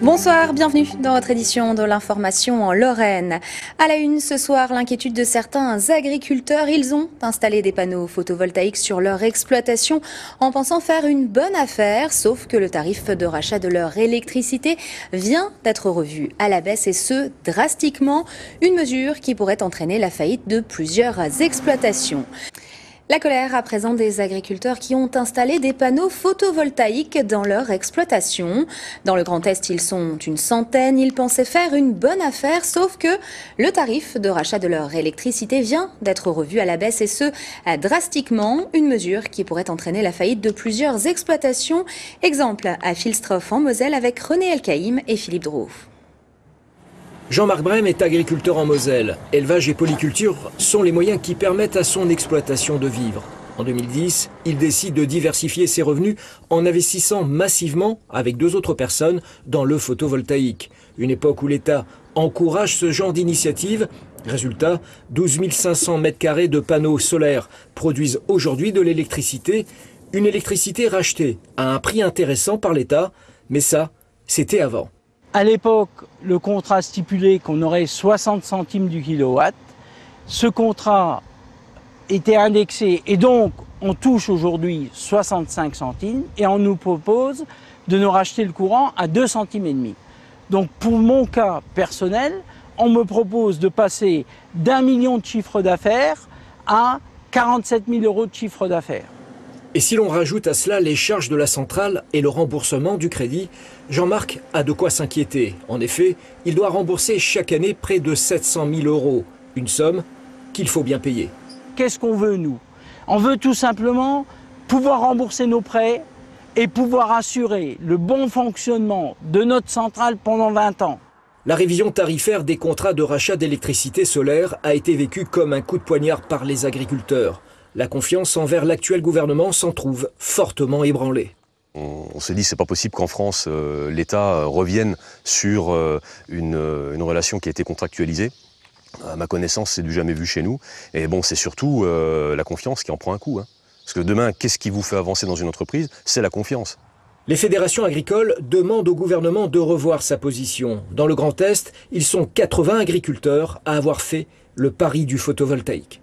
Bonsoir, bienvenue dans votre édition de l'information en Lorraine. À la une ce soir, l'inquiétude de certains agriculteurs. Ils ont installé des panneaux photovoltaïques sur leur exploitation en pensant faire une bonne affaire, sauf que le tarif de rachat de leur électricité vient d'être revu à la baisse et ce, drastiquement. Une mesure qui pourrait entraîner la faillite de plusieurs exploitations. La colère à présent des agriculteurs qui ont installé des panneaux photovoltaïques dans leur exploitation. Dans le Grand Est, ils sont une centaine. Ils pensaient faire une bonne affaire, sauf que le tarif de rachat de leur électricité vient d'être revu à la baisse et ce, drastiquement. Une mesure qui pourrait entraîner la faillite de plusieurs exploitations. Exemple à Filstroff en Moselle avec René Elkaïm et Philippe Drouff. Jean-Marc Brem est agriculteur en Moselle. Élevage et polyculture sont les moyens qui permettent à son exploitation de vivre. En 2010, il décide de diversifier ses revenus en investissant massivement avec 2 autres personnes dans le photovoltaïque. Une époque où l'État encourage ce genre d'initiative. Résultat, 12 500 m² de panneaux solaires produisent aujourd'hui de l'électricité. Une électricité rachetée à un prix intéressant par l'État, mais ça, c'était avant. À l'époque, le contrat stipulait qu'on aurait 60 centimes du kilowatt. Ce contrat était indexé et donc on touche aujourd'hui 65 centimes et on nous propose de nous racheter le courant à 2 centimes et demi. Donc pour mon cas personnel, on me propose de passer d'1 million de chiffre d'affaires à 47 000 € de chiffre d'affaires. Et si l'on rajoute à cela les charges de la centrale et le remboursement du crédit, Jean-Marc a de quoi s'inquiéter. En effet, il doit rembourser chaque année près de 700 000 €, une somme qu'il faut bien payer. Qu'est-ce qu'on veut, nous? On veut tout simplement pouvoir rembourser nos prêts et pouvoir assurer le bon fonctionnement de notre centrale pendant 20 ans. La révision tarifaire des contrats de rachat d'électricité solaire a été vécue comme un coup de poignard par les agriculteurs. La confiance envers l'actuel gouvernement s'en trouve fortement ébranlée. On se dit que ce n'est pas possible qu'en France, l'État revienne sur une relation qui a été contractualisée. À ma connaissance, c'est du jamais vu chez nous. Et bon, c'est surtout la confiance qui en prend un coup. Parce que demain, qu'est-ce qui vous fait avancer dans une entreprise? C'est la confiance. Les fédérations agricoles demandent au gouvernement de revoir sa position. Dans le Grand Est, ils sont 80 agriculteurs à avoir fait le pari du photovoltaïque.